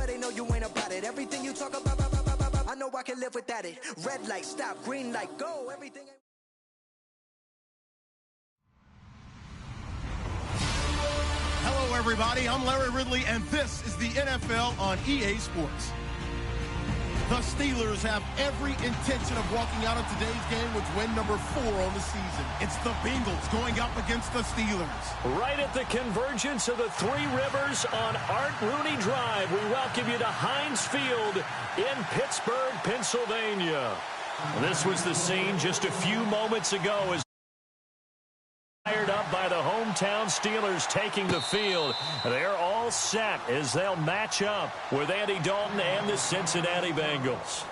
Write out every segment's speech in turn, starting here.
but they know you ain't about it. Everything you talk about, I know I can live without it. Red light, stop, green light, go. Everything. Hello, everybody. I'm Larry Ridley, and this is the NFL on EA Sports. The Steelers have every intention of walking out of today's game with win number 4 on the season. It's the Bengals going up against the Steelers. Right at the convergence of the Three Rivers on Art Rooney Drive, we welcome you to Heinz Field in Pittsburgh, Pennsylvania. This was the scene just a few moments ago as fired up by the hometown Steelers taking the field. They're all set as they'll match up with Andy Dalton and the Cincinnati Bengals.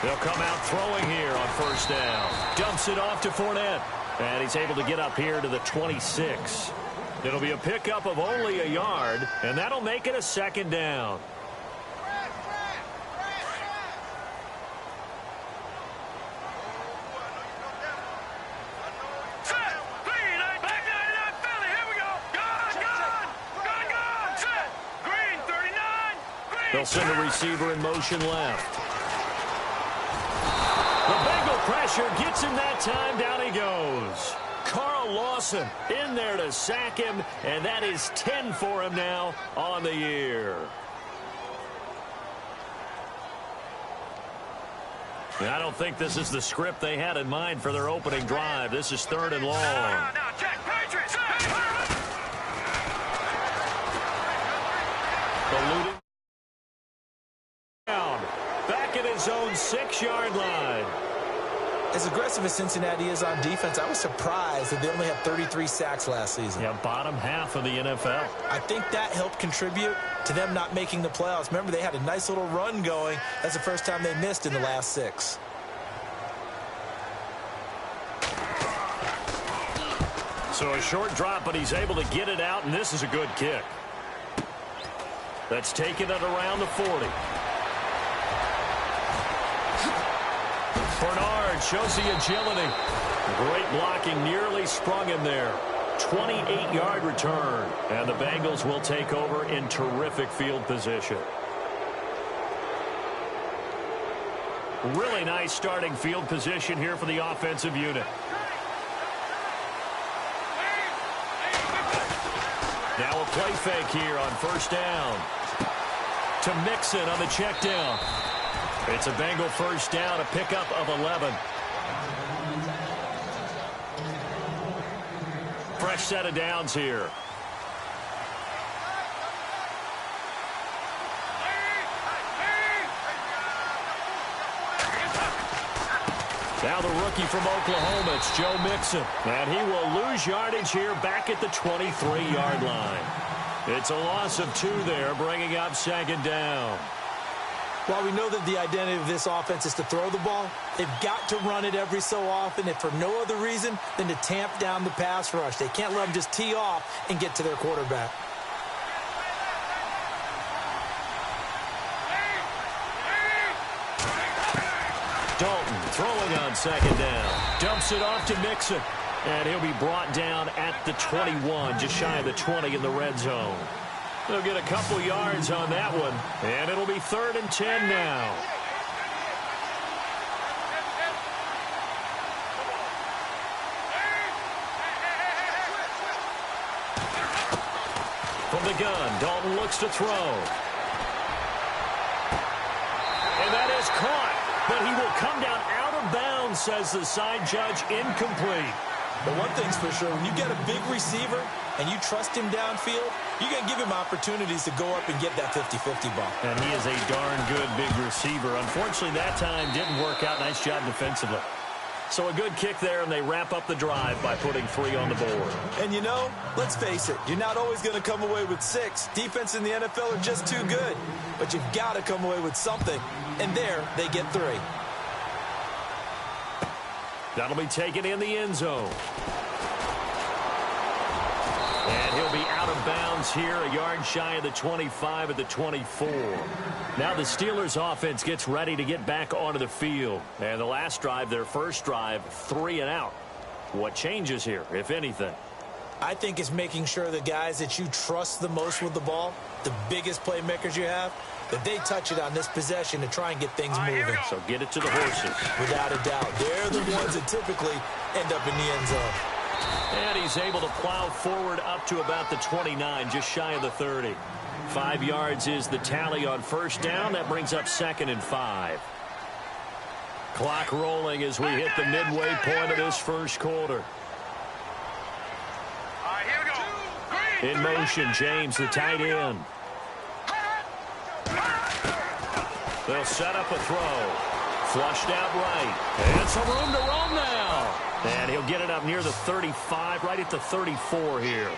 They'll come out throwing here on first down. Dumps it off to Fournette. And he's able to get up here to the 26. It'll be a pickup of only a yard, and that'll make it a second down. They'll send a receiver in motion left. The Bengal pressure gets him that time. Down he goes. Carl Lawson in there to sack him, and that is 10 for him now on the year. And I don't think this is the script they had in mind for their opening drive. This is 3rd and long. Eluding down. Back at his own 6-yard line. As aggressive as Cincinnati is on defense, I was surprised that they only had 33 sacks last season. Yeah, bottom half of the NFL. I think that helped contribute to them not making the playoffs. Remember, they had a nice little run going. That's the first time they missed in the last 6. So a short drop, but he's able to get it out, and this is a good kick. That's taken it around the 40. Bernard shows the agility. Great blocking, nearly sprung him there. 28-yard return, and the Bengals will take over in terrific field position. Really nice starting field position here for the offensive unit. Now a play fake here on first down. To Mixon on the check down. It's a Bengal first down, a pickup of 11. Fresh set of downs here. Now the rookie from Oklahoma, it's Joe Mixon. And he will lose yardage here back at the 23-yard line. It's a loss of 2 there, bringing up second down. While we know that the identity of this offense is to throw the ball, they've got to run it every so often, if for no other reason than to tamp down the pass rush. They can't let them just tee off and get to their quarterback. Dalton throwing on second down. Dumps it off to Mixon. And he'll be brought down at the 21, just shy of the 20 in the red zone. They'll get a couple yards on that one, and it'll be 3rd and 10 now. From the gun, Dalton looks to throw. And that is caught, but he will come down out of bounds, says the side judge, incomplete. But one thing's for sure, when you get a big receiver and you trust him downfield, you're going to give him opportunities to go up and get that 50-50 ball. And he is a darn good big receiver. Unfortunately, that time didn't work out. Nice job defensively. So a good kick there, and they wrap up the drive by putting 3 on the board. And you know, let's face it, you're not always going to come away with 6. Defense in the NFL are just too good. But you've got to come away with something. And there, they get 3. That'll be taken in the end zone. And he'll be out of bounds here, a yard shy of the 25 at the 24. Now the Steelers offense gets ready to get back onto the field. And the last drive, their first drive, 3 and out. What changes here, if anything? I think it's making sure the guys that you trust the most with the ball, the biggest playmakers you have, that they touch it on this possession to try and get things moving. So get it to the horses. Without a doubt. They're the ones that typically end up in the end zone. And he's able to plow forward up to about the 29, just shy of the 30. 5 yards is the tally on first down. That brings up 2nd and 5. Clock rolling as we hit the midway point of this first quarter. In motion, James, the tight end. They'll set up a throw. Flushed out right. And some room to roam now. And he'll get it up near the 35, right at the 34 here.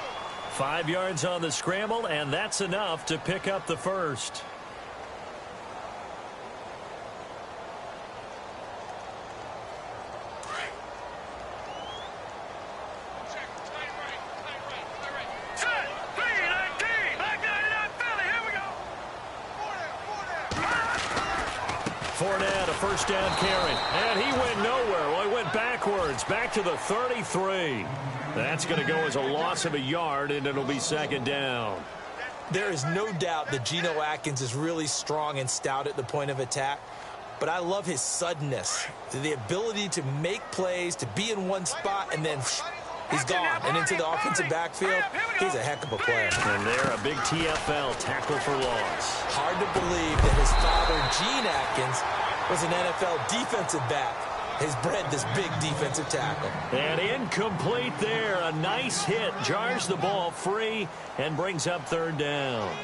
5 yards on the scramble, and that's enough to pick up the first. Fournette, a first down carry. And he went nowhere. Well, he went backwards, back to the 33. That's going to go as a loss of a yard, and it'll be 2nd down. There is no doubt that Geno Atkins is really strong and stout at the point of attack. But I love his suddenness, the ability to make plays, to be in one spot, and then he's gone. And into the offensive backfield, he's a heck of a player. And there, a big TFL, tackle for loss. Hard to believe that his father, Gene Atkins, was an NFL defensive back. Has bred this big defensive tackle. And incomplete there. A nice hit. Jars the ball free and brings up 3rd down.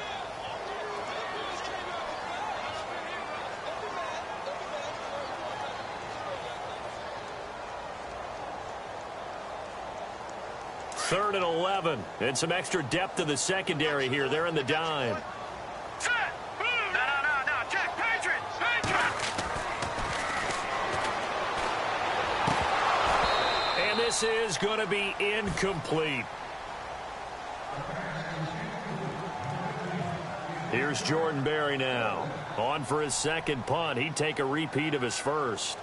Third and 11. And some extra depth to the secondary here. They're in the dime. And this is going to be incomplete. Here's Jordan Berry now. On for his second punt. He'd take a repeat of his first.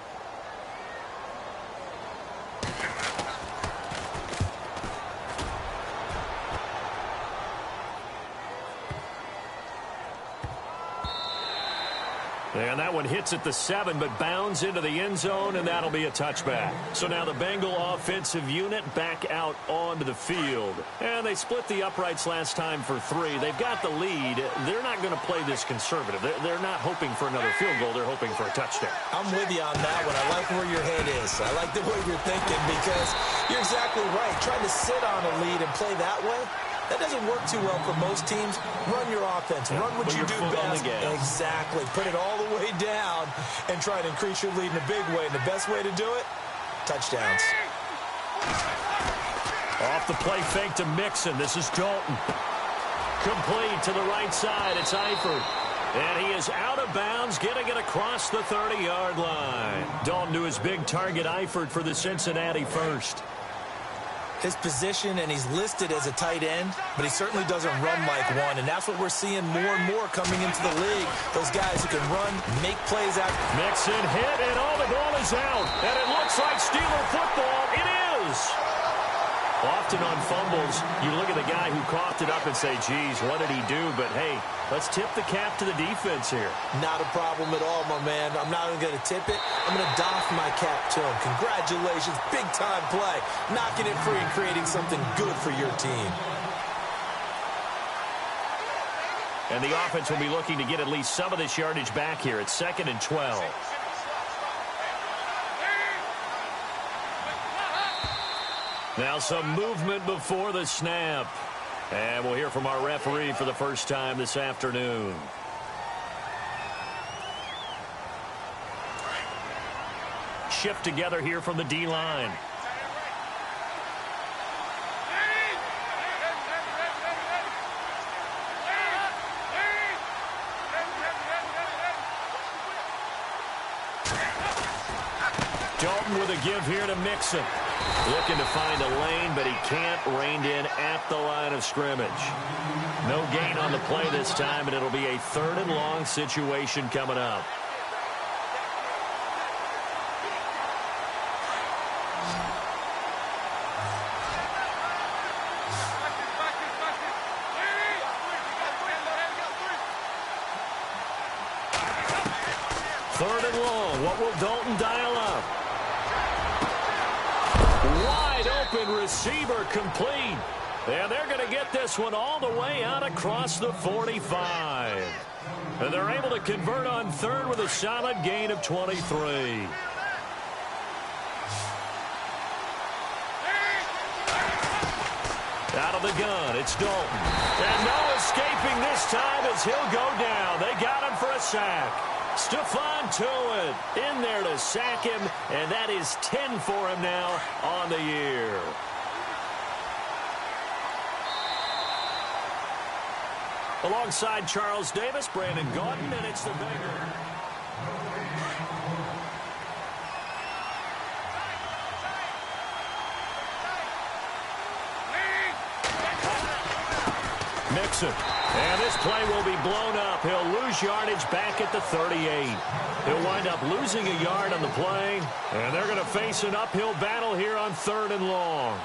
And that one hits at the 7, but bounds into the end zone, and that'll be a touchback. So now the Bengal offensive unit back out onto the field. And they split the uprights last time for 3. They've got the lead. They're not going to play this conservative. They're not hoping for another field goal. They're hoping for a touchdown. I'm with you on that one. I like where your head is. I like the way you're thinking because you're exactly right. Trying to sit on a lead and play that way, that doesn't work too well for most teams. Run your offense. Run what you do best. Exactly. Put it all the way down and try to increase your lead in a big way. And the best way to do it, touchdowns. Off the play fake to Mixon. This is Dalton. Complete to the right side. It's Eifert. And he is out of bounds, getting it across the 30-yard line. Dalton to his big target, Eifert, for the Cincinnati first. His position, and he's listed as a tight end, but he certainly doesn't run like one, and that's what we're seeing more and more coming into the league. Those guys who can run, make plays out. Mixon hit, and all the ball is out. And it looks like Steeler football. It is. Often on fumbles, you look at the guy who coughed it up and say, geez, what did he do? But, hey, let's tip the cap to the defense here. Not a problem at all, my man. I'm not even going to tip it. I'm going to doff my cap to him. Congratulations. Big-time play. Knocking it free and creating something good for your team. And the offense will be looking to get at least some of this yardage back here. It's 2nd and 12. Now some movement before the snap. And we'll hear from our referee for the first time this afternoon. Shift together here from the D-line. Dalton with a give here to Mixon. Looking to find a lane, but he can't. Reined in at the line of scrimmage. No gain on the play this time, and it'll be a 3rd and long situation coming up. What will Dalton dial up? Wide open receiver complete. And they're going to get this one all the way out across the 45. And they're able to convert on 3rd with a solid gain of 23. Out of the gun, it's Dalton. And no escaping this time as he'll go down. They got him for a sack. Stephon Tuitt in there to sack him, and that is 10 for him now on the year. Alongside Charles Davis, Brandon Gaudin, and it's the Bengals. Mixon. And this play will be blown up. He'll lose yardage back at the 38. He'll wind up losing a yard on the play. And they're going to face an uphill battle here on 3rd and long.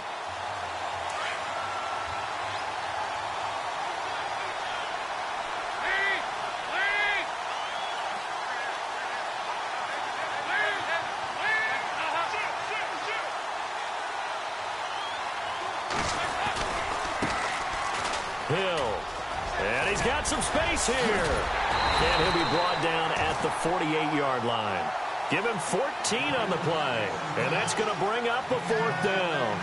Some space here. And he'll be brought down at the 48-yard line. Give him 14 on the play. And that's going to bring up a 4th down.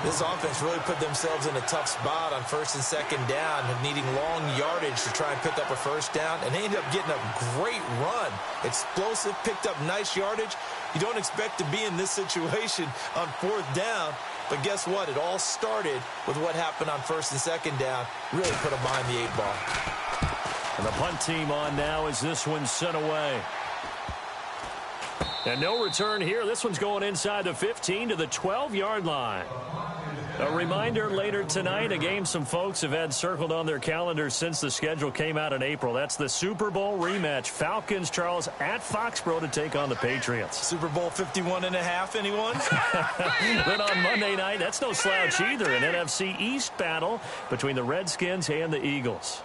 This offense really put themselves in a tough spot on 1st and 2nd down, needing long yardage to try and pick up a 1st down. And they ended up getting a great run. Explosive, picked up nice yardage. You don't expect to be in this situation on 4th down. But guess what? It all started with what happened on 1st and 2nd down. Really put them behind the 8 ball. And the punt team on now as this one's sent away. And no return here. This one's going inside the 15 to the 12-yard line. A reminder later tonight, a game some folks have had circled on their calendars since the schedule came out in April. That's the Super Bowl rematch. Falcons, Charles, at Foxborough to take on the Patriots. Super Bowl 51.5, anyone? But on Monday night, that's no slouch either. An NFC East battle between the Redskins and the Eagles.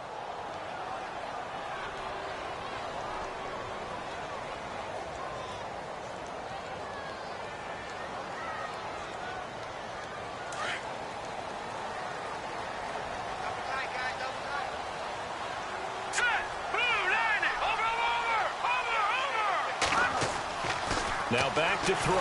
Now back to throw.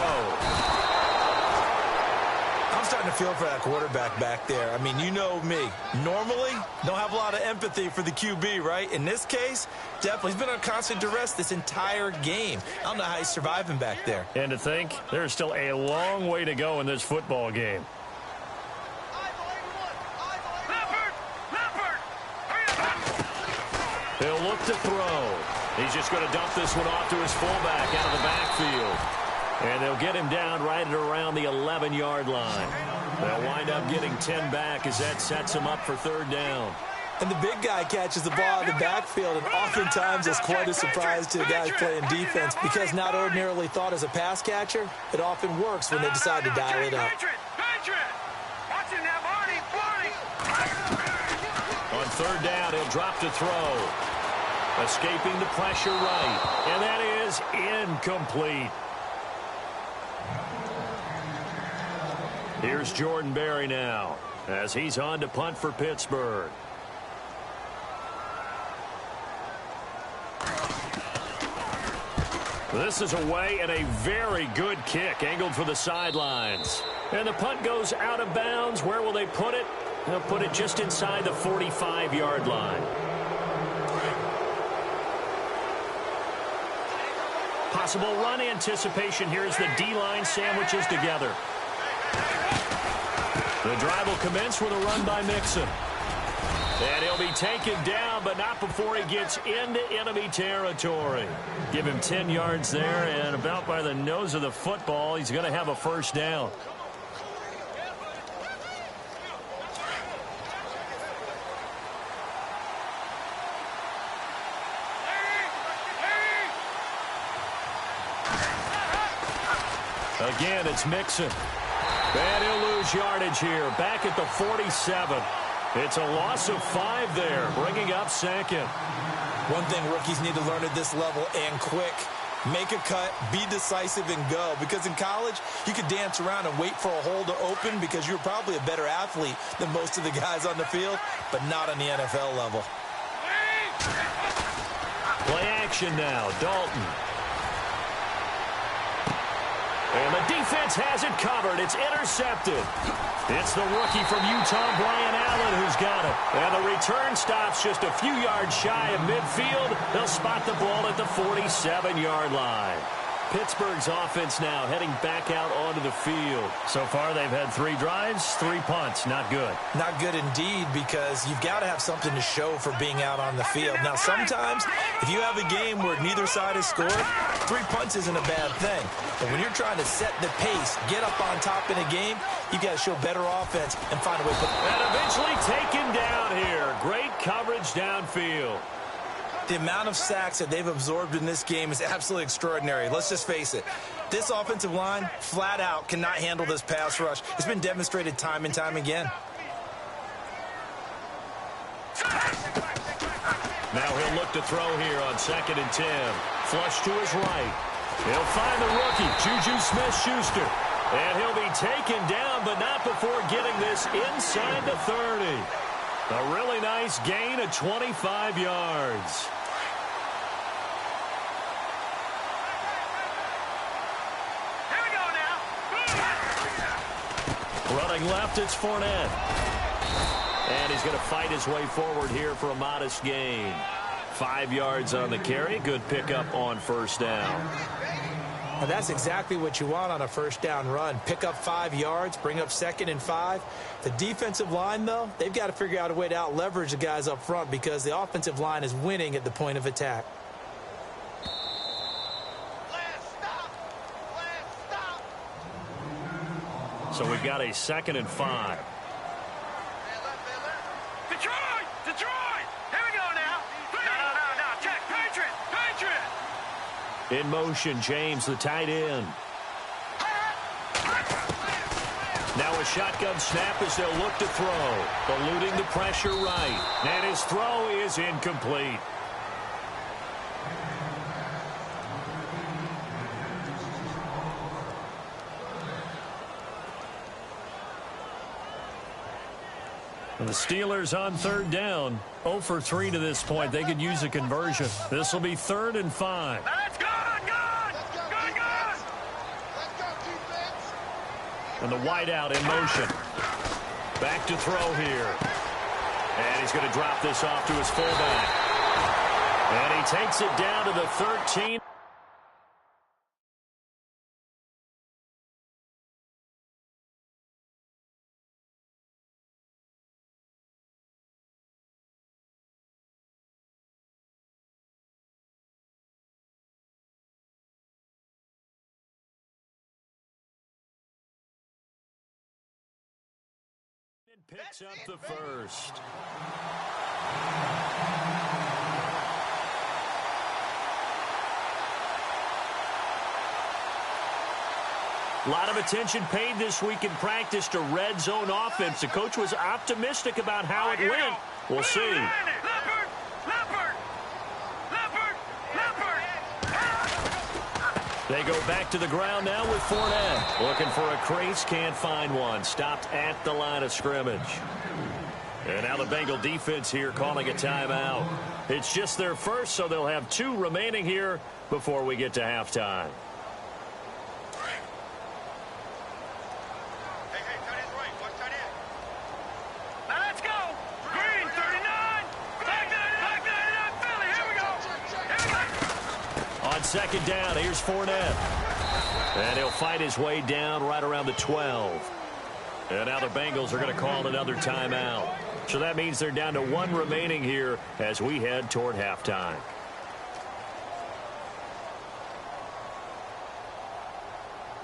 I'm starting to feel for that quarterback back there. I mean, you know me. Normally, don't have a lot of empathy for the QB, right? In this case, definitely. He's been on constant duress this entire game. I don't know how he's surviving back there. And to think, there's still a long way to go in this football game. He'll look to throw. He's just going to dump this one off to his fullback out of the backfield. And they'll get him down right at around the 11-yard line. They'll wind up getting 10 back as that sets him up for 3rd down. And the big guy catches the ball in the backfield, and oftentimes it's quite a surprise to the guys playing defense because not ordinarily thought as a pass catcher, it often works when they decide to dial it up. On 3rd down, he'll drop to throw. Escaping the pressure right. And that is incomplete. Here's Jordan Berry now as he's on to punt for Pittsburgh. This is away and a very good kick angled for the sidelines. And the punt goes out of bounds. Where will they put it? They'll put it just inside the 45-yard line. Possible run anticipation here as the D-line sandwiches together. The drive will commence with a run by Mixon. And he'll be taken down, but not before he gets into enemy territory. Give him 10 yards there, and about by the nose of the football, he's going to have a first down. Again, it's Mixon. And he'll lose yardage here. Back at the 47. It's a loss of 5 there, bringing up second. One thing rookies need to learn at this level, and quick. Make a cut, be decisive, and go. Because in college, you could dance around and wait for a hole to open because you're probably a better athlete than most of the guys on the field, but not on the NFL level. Play action now, Dalton. And the defense has it covered. It's intercepted. It's the rookie from Utah, Brian Allen, who's got it. And the return stops just a few yards shy of midfield. They'll spot the ball at the 47-yard line. Pittsburgh's offense now heading back out onto the field. So far, they've had 3 drives, 3 punts. Not good. Not good indeed, because you've got to have something to show for being out on the field. Now, sometimes, if you have a game where neither side has scored, 3 punts isn't a bad thing. But when you're trying to set the pace, get up on top in a game, you got to show better offense and find a way to... And eventually taken down here. Great coverage downfield. The amount of sacks that they've absorbed in this game is absolutely extraordinary. Let's just face it. This offensive line, flat out, cannot handle this pass rush. It's been demonstrated time and time again. Now he'll look to throw here on 2nd and 10. Flush to his right. He'll find the rookie, Juju Smith-Schuster. And he'll be taken down, but not before getting this inside the 30. A really nice gain of 25 yards. Here we go now. Running left, it's Fournette. And he's going to fight his way forward here for a modest gain. 5 yards on the carry. Good pickup on first down. And that's exactly what you want on a first down run. Pick up 5 yards, bring up 2nd and 5. The defensive line, though, they've got to figure out a way to out-leverage the guys up front because the offensive line is winning at the point of attack. So we've got a 2nd and 5. Detroit! Detroit! Here we go now. No. Check. Patriot! In motion, James, the tight end. Now a shotgun snap as they'll look to throw. Eluding the pressure right. And his throw is incomplete. And the Steelers on 3rd down. 0 for 3 to this point. They could use a conversion. This will be 3rd and 5. Let's go! And the wideout in motion. Back to throw here. And he's going to drop this off to his fullback. And he takes it down to the 13. Picks up the first. A lot of attention paid this week in practice to red zone offense. The coach was optimistic about how it went. We'll see. They go back to the ground now with Fournette. Looking for a crease, can't find one. Stopped at the line of scrimmage. And now the Bengal defense here calling a timeout. It's just their first, so they'll have 2 remaining here before we get to halftime. Second down, here's Fournette. And he'll fight his way down right around the 12. And now the Bengals are going to call another timeout. So that means they're down to 1 remaining here as we head toward halftime.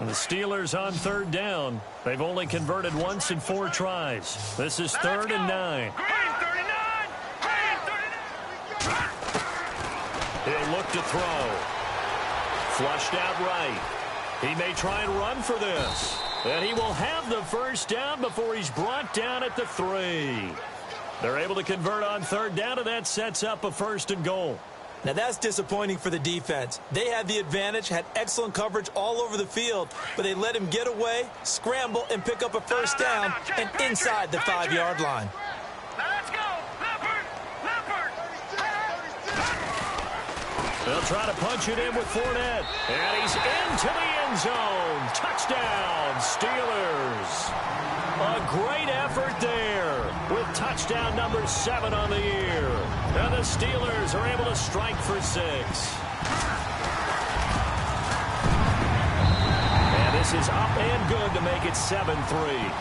And the Steelers on 3rd down. They've only converted once in 4 tries. This is 3rd and 9. He'll look to throw. Flushed out right. He may try and run for this. And he will have the first down before he's brought down at the 3. They're able to convert on 3rd down, and that sets up a 1st and goal. Now that's disappointing for the defense. They had the advantage, had excellent coverage all over the field, but they let him get away, scramble, and pick up a first down and inside the 5-yard line. Let's go! Leopard! They'll try to punch it in with Fournette. And he's into the end zone. Touchdown, Steelers. A great effort there with touchdown number 7 on the year. And the Steelers are able to strike for 6. And this is up and good to make it 7-3.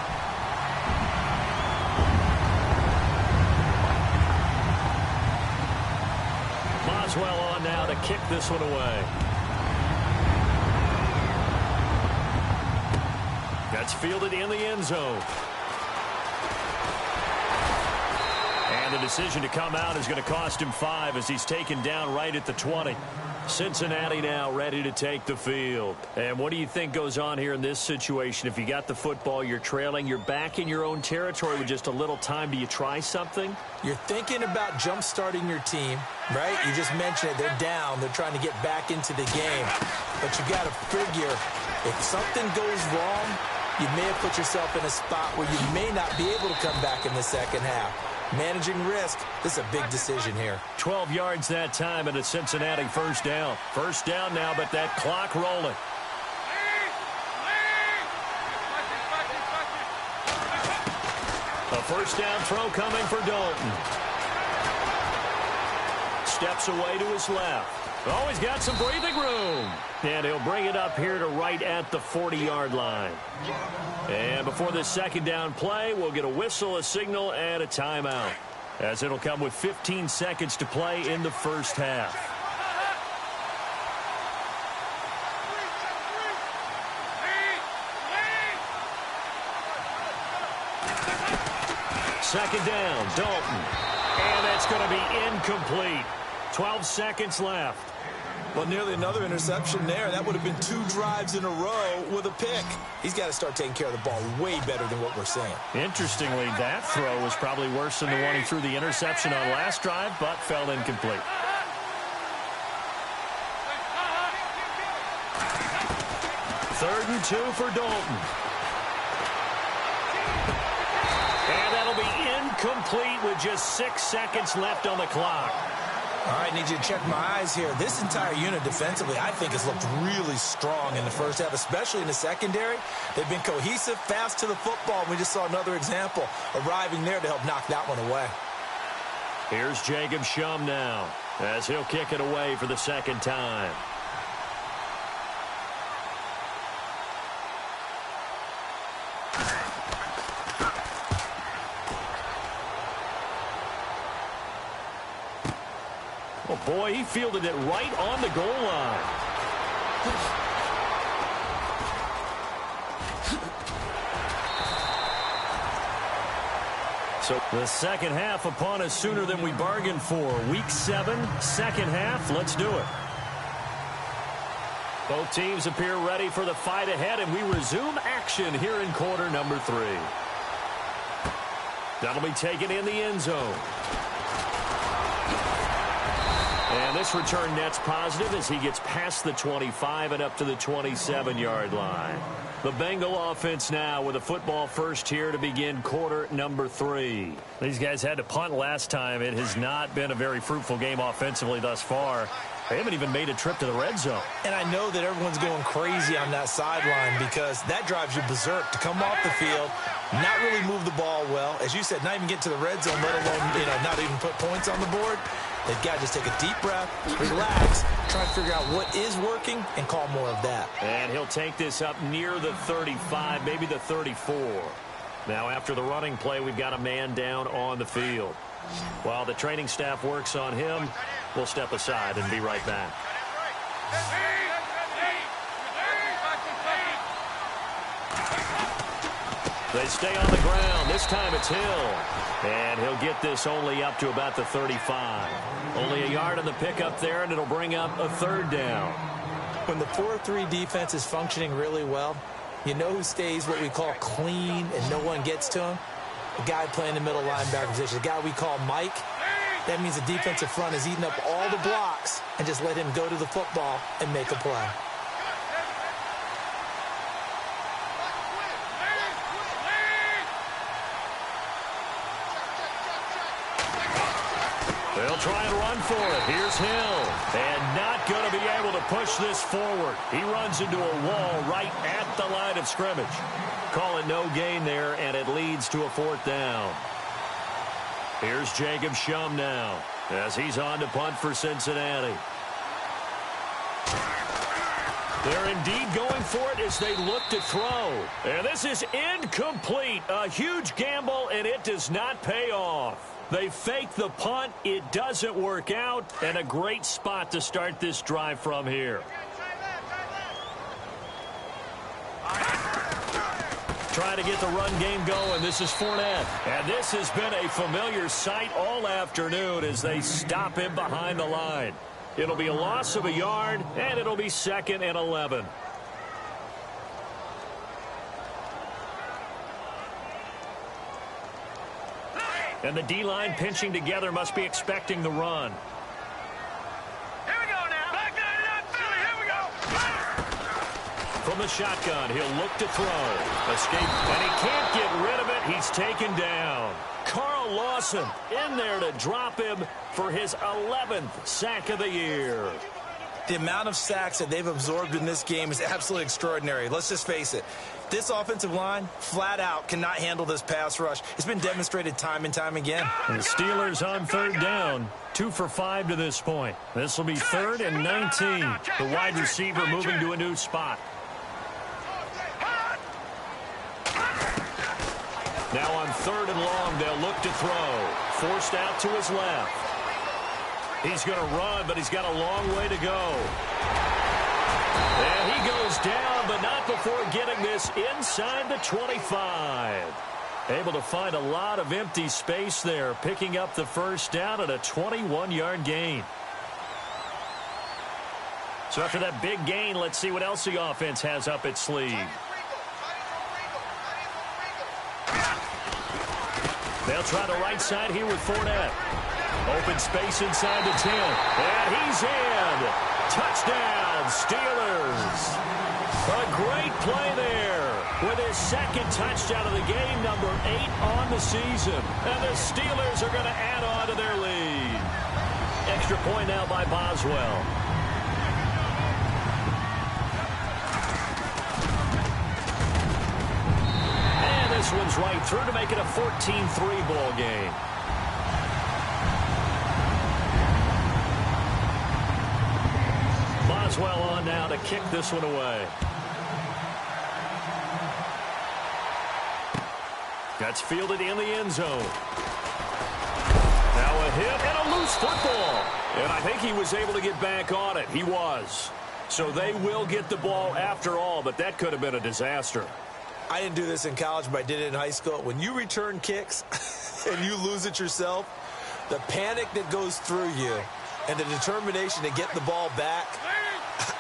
Boswell on now to kick this one away. That's fielded in the end zone. And the decision to come out is going to cost him 5 as he's taken down right at the 20. Cincinnati now ready to take the field. And what do you think goes on here in this situation? If you got the football, you're trailing, you're back in your own territory with just a little time. Do you try something? You're thinking about jump-starting your team, right? You just mentioned it. They're down. They're trying to get back into the game. But you got to figure if something goes wrong, you may have put yourself in a spot where you may not be able to come back in the second half. Managing risk, this is a big decision here. 12 yards that time and a Cincinnati first down. First down now, but that clock rolling. A first down throw coming for Dalton. Steps away to his left. Oh, he's got some breathing room. And he'll bring it up here to right at the 40-yard line. And before this second down play, we'll get a whistle, a signal, and a timeout, as it'll come with 15 seconds to play in the first half. Second down, Dalton. And that's going to be incomplete. 12 seconds left. Well, nearly another interception there. That would have been 2 drives in a row with a pick. He's got to start taking care of the ball way better than what we're seeing. Interestingly, that throw was probably worse than the one he threw the interception on last drive, but fell incomplete. Third and 2 for Dalton. And that'll be incomplete with just 6 seconds left on the clock. All right, need you to check my eyes here. This entire unit defensively, I think, has looked really strong in the first half, especially in the secondary. They've been cohesive, fast to the football. We just saw another example arriving there to help knock that one away. Here's Jacob Shum now as he'll kick it away for the second time. Oh, boy, he fielded it right on the goal line. So the second half upon us sooner than we bargained for. Week 7, second half. Let's do it. Both teams appear ready for the fight ahead, and we resume action here in quarter number 3. That'll be taken in the end zone. And this return net's positive as he gets past the 25 and up to the 27-yard line. The Bengal offense now with a football first here to begin quarter number 3. These guys had to punt last time. It has not been a very fruitful game offensively thus far. They haven't even made a trip to the red zone. And I know that everyone's going crazy on that sideline because that drives you berserk to come off the field, not really move the ball well. As you said, not even get to the red zone, let alone, not even put points on the board. They've got to just take a deep breath, relax, try to figure out what is working, and call more of that. And he'll take this up near the 35, maybe the 34. Now after the running play, we've got a man down on the field. While the training staff works on him, we'll step aside and be right back. They stay on the ground. This time it's Hill. And he'll get this only up to about the 35. Only a yard on the pickup there, and it'll bring up a third down. When the 4-3 defense is functioning really well, you know who stays what we call clean and no one gets to him? The guy playing the middle linebacker position, the guy we call Mike. That means the defensive front is eating up all the blocks and just let him go to the football and make a play. They'll try and run for it. Here's Hill. And not going to be able to push this forward. He runs into a wall right at the line of scrimmage. Call it no gain there, and it leads to a fourth down. Here's Jacob Shum now as he's on to punt for Cincinnati. They're indeed going for it as they look to throw. And this is incomplete. A huge gamble, and it does not pay off. They fake the punt. It doesn't work out. And a great spot to start this drive from here. Trying to get the run game going. This is Fournette. And this has been a familiar sight all afternoon as they stop him behind the line. It'll be a loss of a yard, and it'll be 2nd and 11. And the D-line pinching together must be expecting the run. Here we go now. Back that up, Philly. Here we go. From the shotgun, he'll look to throw. Escape, and he can't get rid of it. He's taken down. Carl Lawson in there to drop him for his 11th sack of the year. The amount of sacks that they've absorbed in this game is absolutely extraordinary. Let's just face it. This offensive line, flat out, cannot handle this pass rush. It's been demonstrated time and time again. The Steelers on third down, 2 for 5 to this point. This will be 3rd and 19. The wide receiver moving to a new spot. Now on 3rd and long, they'll look to throw. Forced out to his left. He's going to run, but he's got a long way to go. And he goes down, but not before getting this inside the 25. Able to find a lot of empty space there, picking up the first down at a 21-yard gain. So after that big gain, let's see what else the offense has up its sleeve. They'll try the right side here with Fournette. Open space inside the 10. And he's in. Touchdown, Steelers. A great play there with his 2nd touchdown of the game, number 8 on the season. And the Steelers are going to add on to their lead. Extra point now by Boswell. And this one's right through to make it a 14-3 ball game. Boswell on now to kick this one away. That's fielded in the end zone. Now a hit and a loose football. And I think he was able to get back on it. He was. So they will get the ball after all, but that could have been a disaster. I didn't do this in college, but I did it in high school. When you return kicks and you lose it yourself, the panic that goes through you and the determination to get the ball back,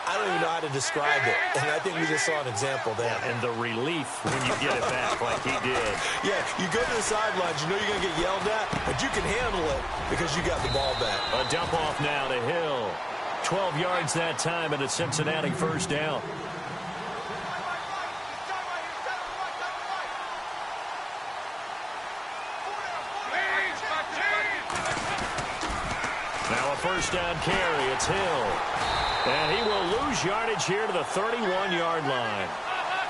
I don't even know how to describe it. And I think we just saw an example there. Yeah, and the relief when you get it back like he did. Yeah, you go to the sidelines, you know you're going to get yelled at, but you can handle it because you got the ball back. A dump off now to Hill. 12 yards that time and a Cincinnati first down. Now a first down carry. It's Hill. And he will lose yardage here to the 31-yard line.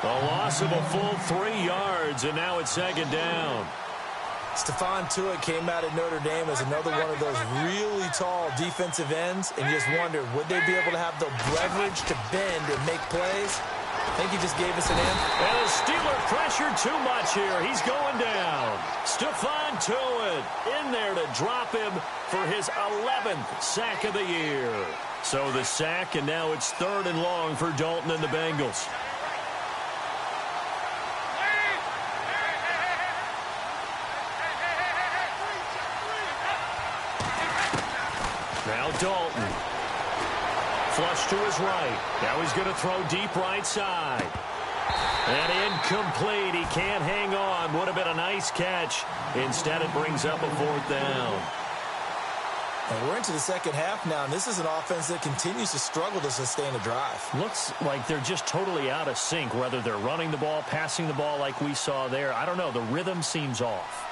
A loss of a full 3 yards, and now it's 2nd down. Stephon Tuitt came out of Notre Dame as another one of those really tall defensive ends, and you just wondered, would they be able to have the leverage to bend and make plays? I think he just gave us an end. And a Steeler pressure pressure too much here. He's going down. Stephon Tuitt in there to drop him for his 11th sack of the year. So the sack, and now it's 3rd and long for Dalton and the Bengals. Now Dalton. Flush to his right. Now he's going to throw deep right side. And incomplete. He can't hang on. Would have been a nice catch. Instead, it brings up a 4th down. And we're into the second half now, and this is an offense that continues to struggle to sustain a drive. Looks like they're just totally out of sync, whether they're running the ball, passing the ball like we saw there. I don't know. The rhythm seems off.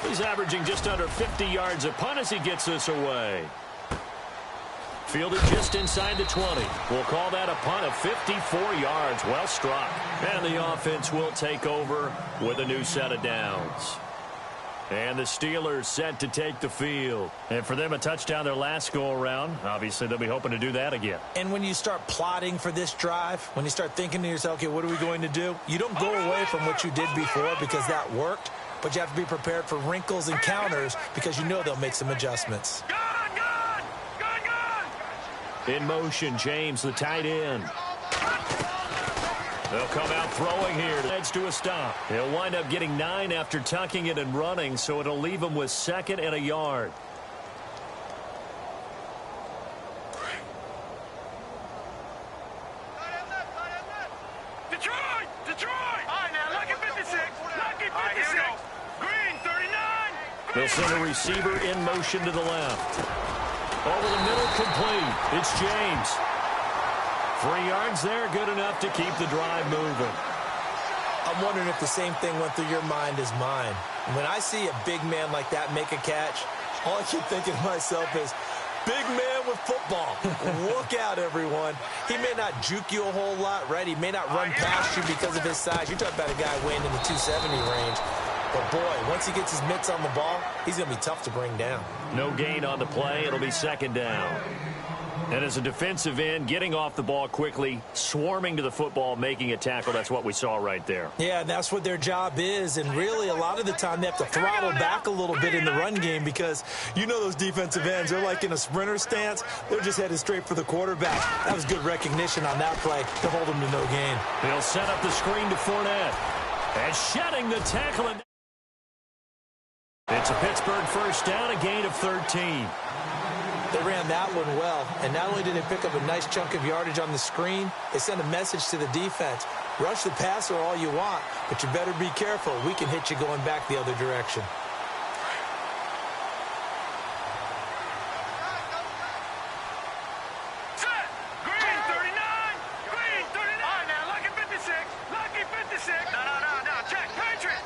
He's averaging just under 50 yards a punt as he gets this away. Fielded just inside the 20. We'll call that a punt of 54 yards. Well struck. And the offense will take over with a new set of downs. And the Steelers set to take the field. And for them, a touchdown their last go-around. Obviously, they'll be hoping to do that again. And when you start plotting for this drive, when you start thinking to yourself, okay, what are we going to do? You don't go away from what you did before because that worked. But you have to be prepared for wrinkles and counters because you know they'll make some adjustments. In motion, James, the tight end. They'll come out throwing here. Leads to a stop. He'll wind up getting 9 after tucking it and running, so it'll leave him with 2nd and a yard. Detroit! Detroit! All right, now, lucky 56. Lucky 56. Green, 39. They'll send a receiver in motion to the left. Over the middle, complete. It's James. 3 yards there, good enough to keep the drive moving. I'm wondering if the same thing went through your mind as mine. When I see a big man like that make a catch, all I keep thinking to myself is, big man with football. Look out, everyone. He may not juke you a whole lot, right? He may not run past you because of his size. You're talking about a guy weighing in the 270 range. But, boy, once he gets his mitts on the ball, he's going to be tough to bring down. No gain on the play. It'll be 2nd down. And as a defensive end, getting off the ball quickly, swarming to the football, making a tackle, that's what we saw right there. Yeah, that's what their job is. And really, a lot of the time, they have to throttle back a little bit in the run game because you know those defensive ends, they're like in a sprinter stance. They're just headed straight for the quarterback. That was good recognition on that play to hold him to no gain. They'll set up the screen to Fournette. And shedding the tackle. It's a Pittsburgh 1st down, a gain of 13. They ran that one well, and not only did they pick up a nice chunk of yardage on the screen, they sent a message to the defense. Rush the passer all you want, but you better be careful. We can hit you going back the other direction. Set! Green, 39! Green, 39! All right, now, lucky 56. Lucky 56. No, check. Patriot!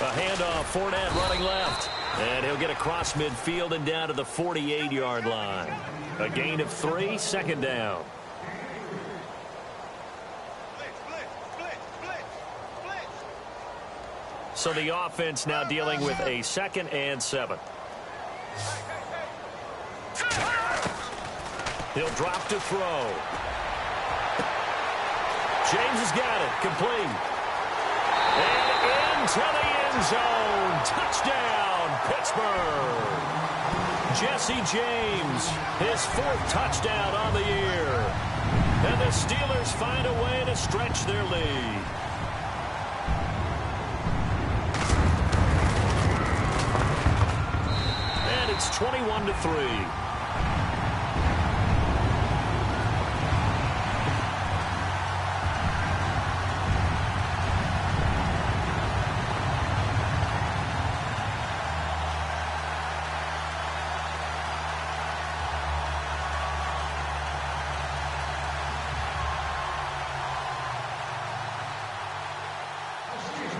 A handoff, Fournette running left. And he'll get across midfield and down to the 48-yard line. A gain of 3, 2nd down. So the offense now dealing with a 2nd and 7. He'll drop to throw. James has got it. Complete. And into the end zone. Touchdown, Pittsburgh. Jesse James, his 4th touchdown on the year. And the Steelers find a way to stretch their lead. And it's 21-3.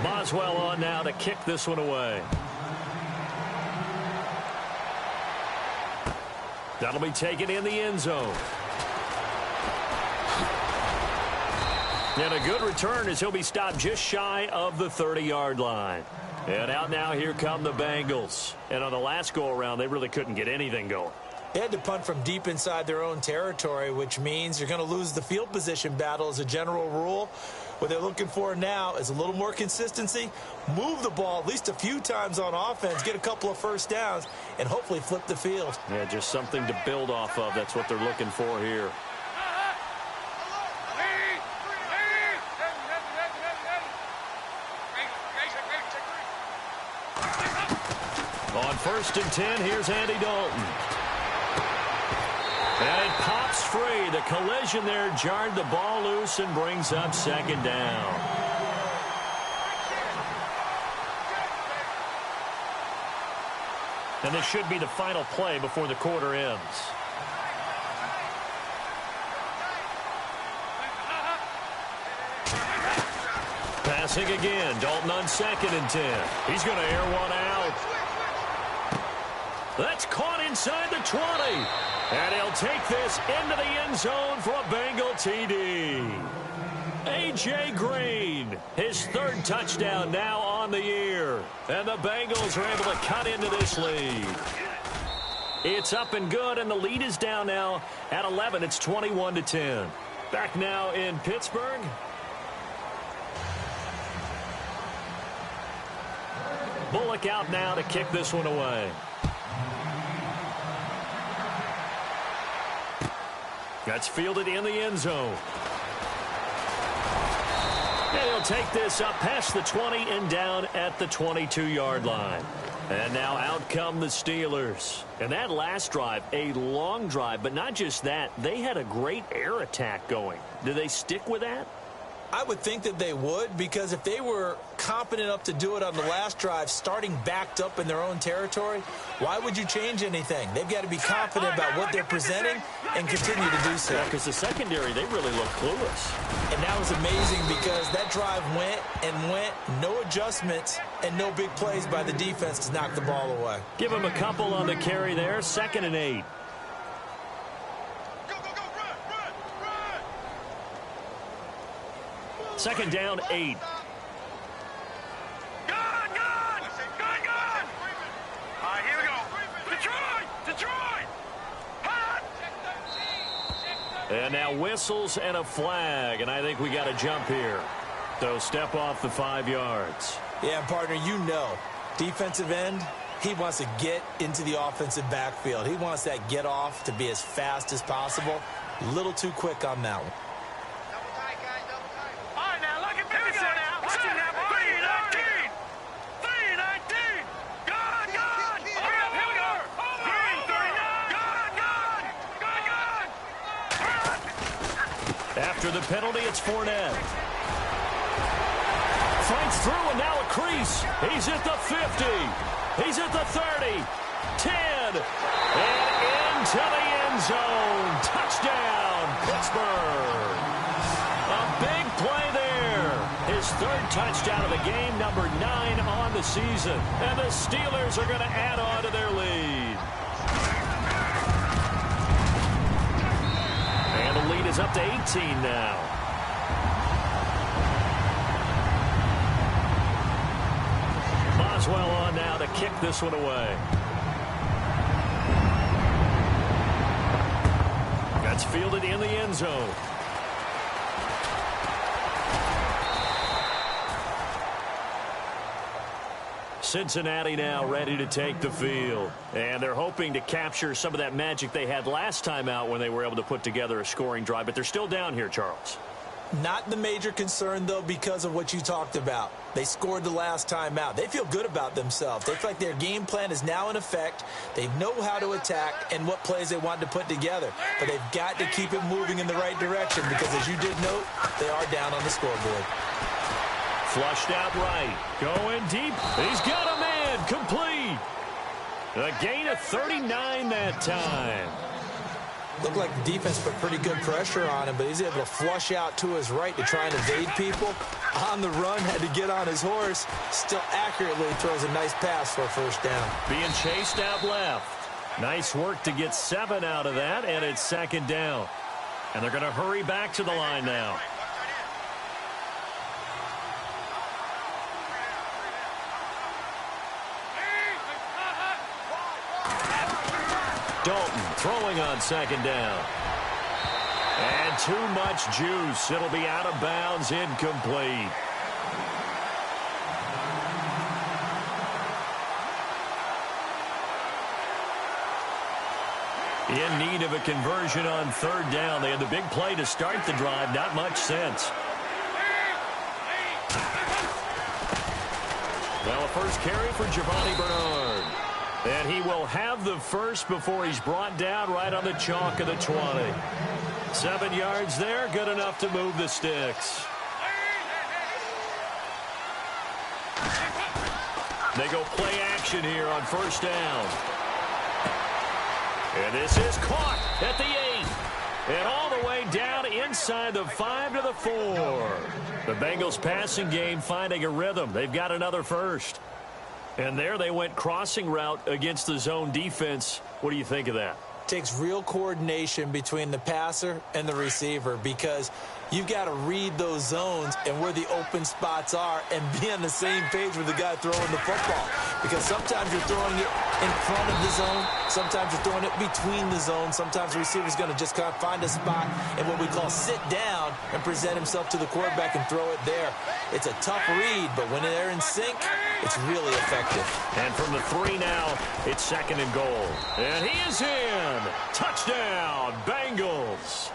Boswell on now to kick this one away. That'll be taken in the end zone. And a good return as he'll be stopped just shy of the 30-yard line. And out now, here come the Bengals. And on the last go-around, they really couldn't get anything going. They had to punt from deep inside their own territory, which means you're going to lose the field position battle as a general rule. What they're looking for now is a little more consistency, move the ball at least a few times on offense, get a couple of first downs, and hopefully flip the field. Yeah, just something to build off of. That's what they're looking for here. On 1st and 10, here's Andy Dalton. And it pops free. The collision there jarred the ball loose and brings up 2nd down. And this should be the final play before the quarter ends. Passing again. Dalton on 2nd and 10. He's going to air one out. That's caught inside the 20. And he'll take this into the end zone for a Bengal TD. A.J. Green, his 3rd touchdown now on the year. And the Bengals are able to cut into this lead. It's up and good, and the lead is down now at 11. It's 21-10. Back now in Pittsburgh. Bullock out now to kick this one away. That's fielded in the end zone. And he'll take this up past the 20 and down at the 22-yard line. And now out come the Steelers. And that last drive, a long drive, but not just that. They had a great air attack going. Do they stick with that? I would think that they would, because if they were competent enough to do it on the last drive, starting backed up in their own territory, why would you change anything? They've got to be confident about what they're presenting and continue to do so. Because the secondary, they really look clueless. And that was amazing because that drive went and went, no adjustments and no big plays by the defense to knock the ball away. Give him a couple on the carry there. 2nd and 8. Second down, 8. Gone! All right, here we go. Detroit! Hot! And now whistles and a flag, and I think we got a jump here. So step off the 5 yards. Yeah, partner, you know, defensive end, he wants to get into the offensive backfield. He wants that get off to be as fast as possible. A little too quick on that one. After the penalty, it's Fournette. Fights through, and now a crease. He's at the 50. He's at the 30. 10. And into the end zone. Touchdown, Pittsburgh. A big play there. His 3rd touchdown of the game, number 9 on the season. And the Steelers are going to add on to their lead. And the lead is up to 18 now. Boswell on now to kick this one away. That's fielded in the end zone. Cincinnati now ready to take the field. And they're hoping to capture some of that magic they had last time out when they were able to put together a scoring drive. But they're still down here, Charles. Not the major concern, though, because of what you talked about. They scored the last time out. They feel good about themselves. They feel like their game plan is now in effect. They know how to attack and what plays they want to put together. But they've got to keep it moving in the right direction because, as you did note, they are down on the scoreboard. Flushed out right. Going deep. He's got a man. Complete. A gain of 39 that time. Looked like the defense put pretty good pressure on him, but he's able to flush out to his right to try and evade people. On the run, had to get on his horse. Still accurately throws a nice pass for a 1st down. Being chased out left. Nice work to get 7 out of that, and it's 2nd down. And they're going to hurry back to the line now. Dalton throwing on second down. And too much juice. It'll be out of bounds, incomplete. In need of a conversion on third down. They had the big play to start the drive. Not much sense. Well, a first carry for Giovanni Bernard. And he will have the first before he's brought down right on the chalk of the 20. 7 yards there, good enough to move the sticks. They go play action here on first down. And this is caught at the 8. And all the way down inside the 5 to the 4. The Bengals passing game finding a rhythm. They've got another first. And there they went crossing route against the zone defense. What do you think of that? Takes real coordination between the passer and the receiver because you've got to read those zones and where the open spots are and be on the same page with the guy throwing the football. Because sometimes you're throwing it in front of the zone. Sometimes you're throwing it between the zones. Sometimes the receiver's going to just kind of find a spot and what we call sit down and present himself to the quarterback and throw it there. It's a tough read, but when they're in sync, it's really effective. And from the 3 now, it's second and goal. And he is in. Touchdown, Bengals.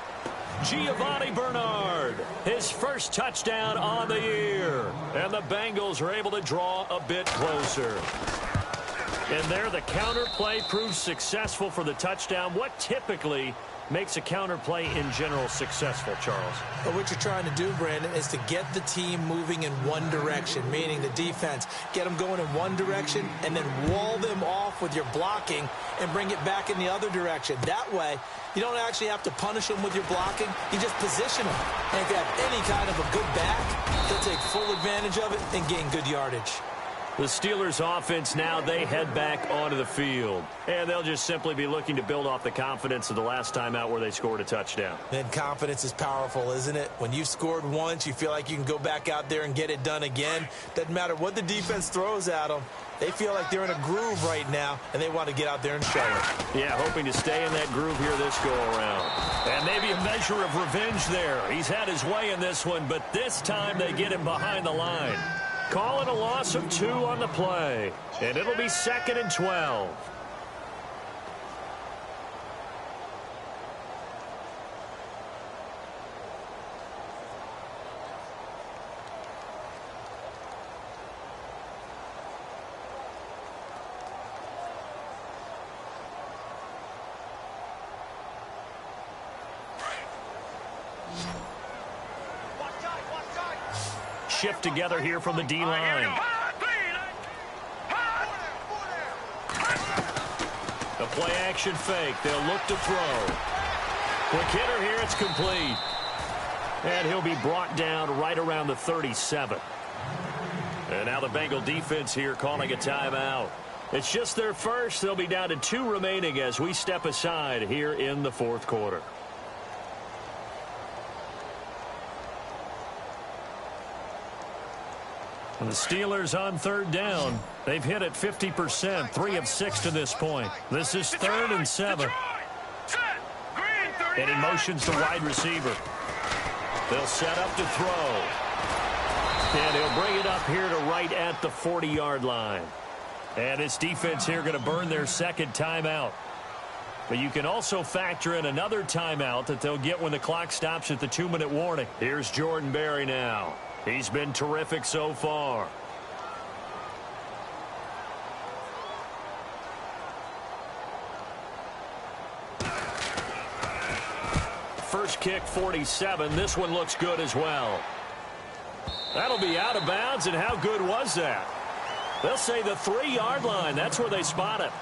Giovanni Bernard, his first touchdown on the year. And the Bengals are able to draw a bit closer. And there, the counter play proves successful for the touchdown. What typically makes a counter play in general successful, Charles? But what you're trying to do, Brandon, is to get the team moving in one direction, meaning the defense. Get them going in one direction and then wall them off with your blocking and bring it back in the other direction. That way, you don't actually have to punish them with your blocking. You just position them. And if you have any kind of a good back, they'll take full advantage of it and gain good yardage. The Steelers offense now, they head back onto the field. And they'll just simply be looking to build off the confidence of the last time out where they scored a touchdown. Then confidence is powerful, isn't it? When you've scored once, you feel like you can go back out there and get it done again. Doesn't matter what the defense throws at them. They feel like they're in a groove right now, and they want to get out there and show it. Yeah, hoping to stay in that groove here this go-around. And maybe a measure of revenge there. He's had his way in this one, but this time they get him behind the line. Call it a loss of 2 on the play. And it'll be second and 12. Shift together here from the D-line. The play-action fake. They'll look to throw. Quick hitter here. It's complete. And he'll be brought down right around the 37. And now the Bengal defense here calling a timeout. It's just their first. They'll be down to 2 remaining as we step aside here in the fourth quarter. And the Steelers on third down. They've hit it 50%, 3 of 6 to this point. This is 3rd and 7. And he motions the wide receiver. They'll set up to throw. And he'll bring it up here to right at the 40-yard line. And this defense here going to burn their second timeout. But you can also factor in another timeout that they'll get when the clock stops at the 2-minute warning. Here's Jordan Berry now. He's been terrific so far. First kick, 47. This one looks good as well. That'll be out of bounds, and how good was that? They'll say the 3-yard line. That's where they spot it.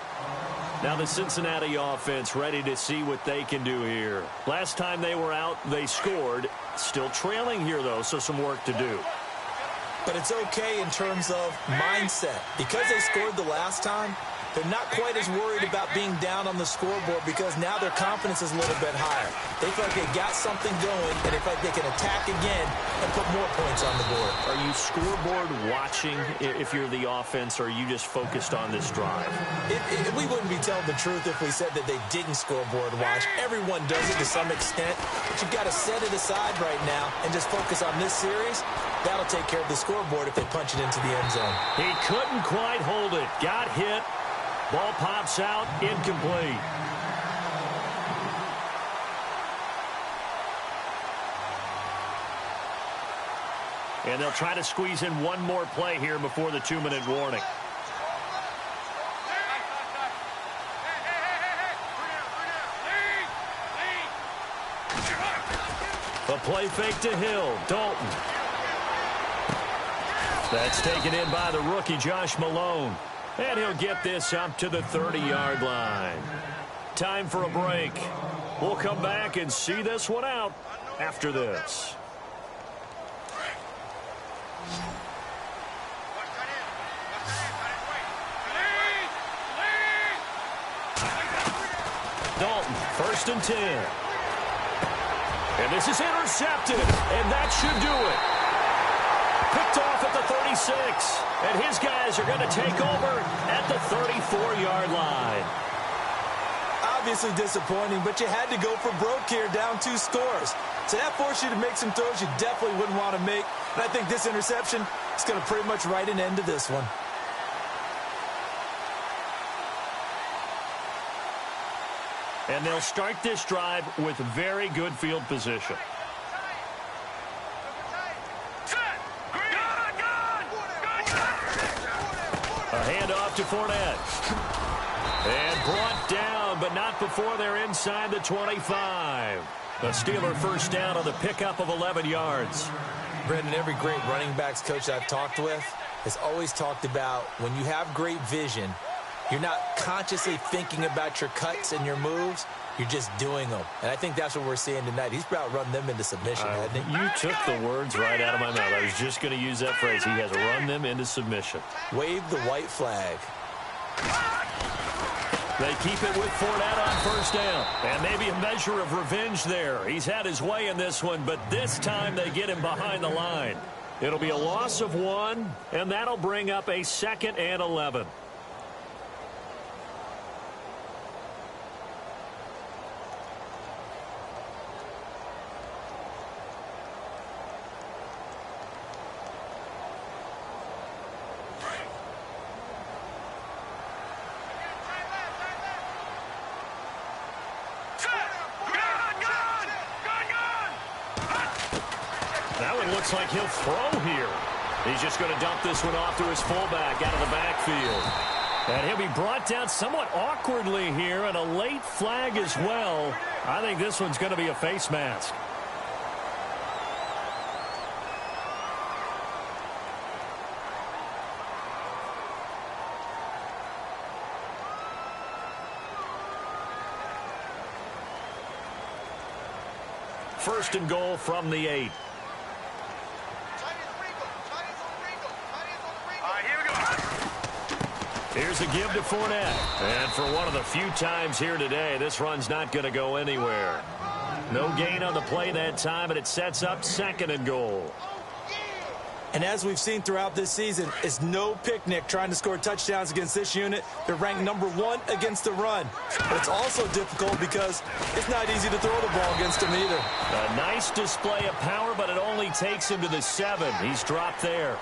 Now the Cincinnati offense ready to see what they can do here. Last time they were out, they scored. Still trailing here, though, so some work to do. But it's okay in terms of mindset. Because they scored the last time, they're not quite as worried about being down on the scoreboard because now their confidence is a little bit higher. They feel like they got something going, and they feel like they can attack again and put more points on the board. Are you scoreboard watching if you're the offense, or are you just focused on this drive? We wouldn't be telling the truth if we said that they didn't scoreboard watch. Everyone does it to some extent, but you've got to set it aside right now and just focus on this series. That'll take care of the scoreboard if they punch it into the end zone. He couldn't quite hold it. Got hit. Ball pops out. Incomplete. And they'll try to squeeze in one more play here before the 2-minute warning. A play fake to Hill. Dalton. That's taken in by the rookie, Josh Malone. And he'll get this up to the 30-yard line. Time for a break. We'll come back and see this one out after this. Dalton, 1st and 10. And this is intercepted, and that should do it. Picked off at the 36, and his guys are going to take over at the 34-yard line. Obviously disappointing, but you had to go for broke here, down 2 scores. So that forced you to make some throws you definitely wouldn't want to make. And I think this interception is going to pretty much write an end to this one. And they'll start this drive with very good field position. A handoff to Fournette. And brought down, but not before they're inside the 25. A Steeler first down on the pickup of 11 yards. Brendan, every great running backs coach I've talked with has always talked about when you have great vision, you're not consciously thinking about your cuts and your moves. You're just doing them. And I think that's what we're seeing tonight. He's about run them into submission, hasn't he? You took the words right out of my mouth. I was just going to use that phrase. He has run them into submission. Wave the white flag. They keep it with Fournette on 1st down. And maybe a measure of revenge there. He's had his way in this one, but this time they get him behind the line. It'll be a loss of 1, and that'll bring up a 2nd and 11. That one looks like he'll throw here. He's just going to dump this one off to his fullback out of the backfield. And he'll be brought down somewhat awkwardly here, and a late flag as well. I think this one's going to be a face mask. First and goal from the 8. Here's a give to Fournette. And for one of the few times here today, this run's not going to go anywhere. No gain on the play that time, and it sets up 2nd and goal. And as we've seen throughout this season, it's no picnic trying to score touchdowns against this unit. They're ranked number 1 against the run. But it's also difficult because it's not easy to throw the ball against them either. A nice display of power, but it only takes him to the 7. He's dropped there.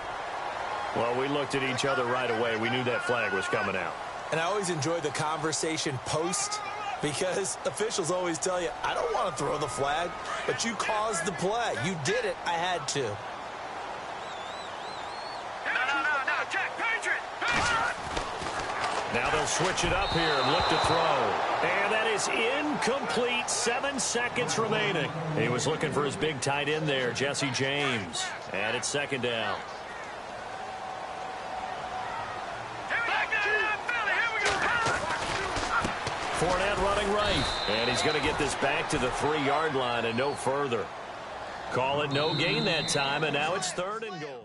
Well, we looked at each other right away. We knew that flag was coming out. And I always enjoy the conversation post because officials always tell you, I don't want to throw the flag, but you caused the play. You did it. I had to. No, Jack, Patriot! Now they'll switch it up here and look to throw. And that is incomplete. 7 seconds remaining. He was looking for his big tight end there, Jesse James. And it's 2nd down. Fournette running right. And he's going to get this back to the 3-yard line and no further. Call it no gain that time, and now it's 3rd and goal.